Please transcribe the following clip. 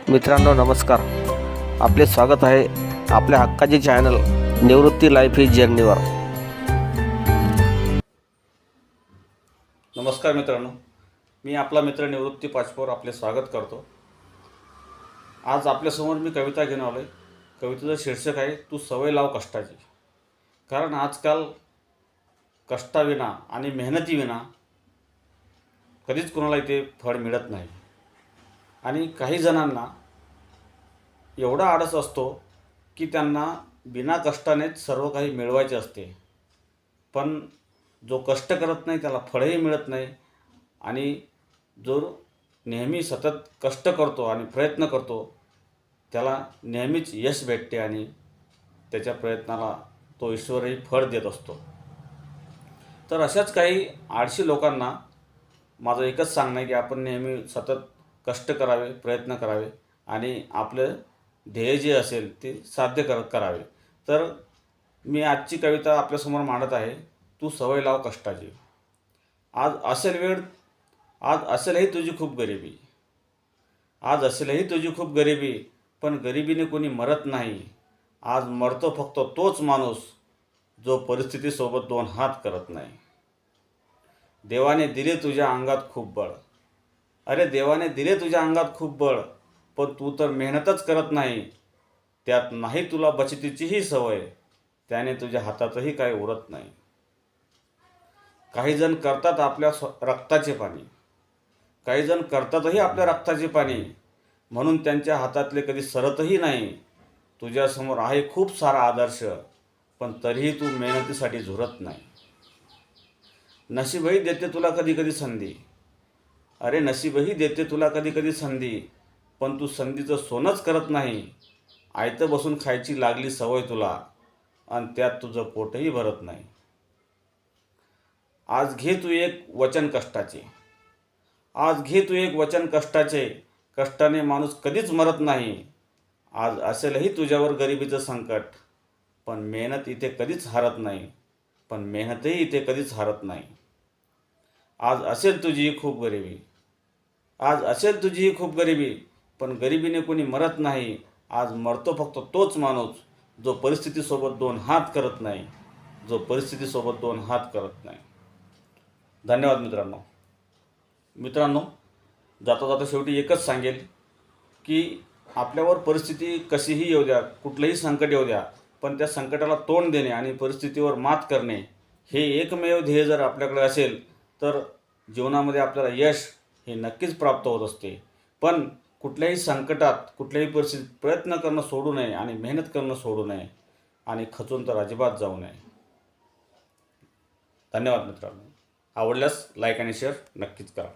मित्रांनो नमस्कार. आपले स्वागत आहे आपल्या हक्काचे चॅनल निवृत्ती लाईफ इज जर्नीवर. नमस्कार मित्रांनो, मी आपला मित्र निवृत्ती पाचपोर आपले स्वागत करतो. आज आपल्यासमोर मी कविता घेऊन आलो आहे. कवितेचं शीर्षक आहे तू सवय लाव कष्टाची. कारण आजकाल कष्टाविना आणि मेहनतीविना कधीच कोणाला इथे फळ मिळत नाही. आणि काही जणांना एवढा आळस असतो की त्यांना बिना कष्टानेच सर्व काही मिळवायचे असते, पण जो कष्ट करत नाही त्याला फळही मिळत नाही. आणि जो नेहमी सतत कष्ट करतो आणि प्रयत्न करतो त्याला नेहमीच यश भेटते आणि त्याच्या प्रयत्नाला तो ईश्वरही फळ देत असतो. तर अशाच काही आळशी लोकांना माझं एकच सांगणं आहे की आपण नेहमी सतत कष्ट करावे, प्रयत्न करावे आणि आपलं ध्येय जे असेल ते साध्य करावे. तर मी आजची कविता आपल्यासमोर मांडत आहे, तू सवय लाव कष्टाची. आज असेलही तुझी खूप गरिबी, आज असेलही तुझी खूप गरिबी, पण गरिबीने कोणी मरत नाही. आज मरतो फक्त तोच माणूस जो परिस्थितीसोबत दोन हात करत नाही. देवाने दिले तुझ्या अंगात खूप बळ, अरे देवाने दिले तुझ्या अंगात खूप बळ, पण तू तर मेहनतच करत नाही. त्यात नाही तुला बचतीचीही सवय, त्याने तुझ्या हातातही काही उरत नाही. काही जण करतात आपल्या रक्ताचे पाणी, काही जण करतातही आपल्या रक्ताचे पाणी, म्हणून त्यांच्या हातातले कधी सरतही नाही. तुझ्यासमोर आहे खूप सारा आदर्श, पण तरीही तू मेहनतीसाठी झुरत नाही. नशीबही देते तुला कधी कधी संधी, अरे नशीबही देते तुला कधी कधी संधी, पण तू संधीचं सोनंच करत नाही. आयतं बसून खायची लागली सवय तुला आणि त्यात तुझं पोटही भरत नाही. आज घे तू एक वचन कष्टाचे, आज घे तू एक वचन कष्टाचे, कष्टाने माणूस कधीच मरत नाही. आज असेलही तुझ्यावर गरिबीचं संकट, पण मेहनत इथे कधीच हारत नाही, पण मेहनतही इथे कधीच हारत नाही. आज असेल तुझी खूप गरिबी, आज असेल तुझी खूप गरिबी, पण गरिबीने कोणी मरत नाही. आज मरतो फक्त तोच माणूस जो परिस्थितीसोबत दोन हात करत नाही, जो परिस्थितीसोबत दोन हात करत नाही. धन्यवाद मित्रांनो, जाता जाता शेवटी एकच सांगेल की आपल्यावर परिस्थिती कशीही येऊ द्या, कुठलंही संकट येऊ द्या, पण त्या संकटाला तोंड देणे आणि परिस्थितीवर मात करणे हे एकमेव ध्येय जर आपल्याकडे असेल तर जीवनामध्ये आपल्याला यश हे नक्कीच प्राप्त होत असते. पण कुठल्याही संकटात, कुठल्याही परिस्थितीत प्रयत्न करणं सोडू नये आणि मेहनत करणं सोडू नये आणि खचून तर अजिबात जाऊ नये. धन्यवाद मित्रांनो. आवडल्यास लाईक आणि शेअर नक्कीच करा.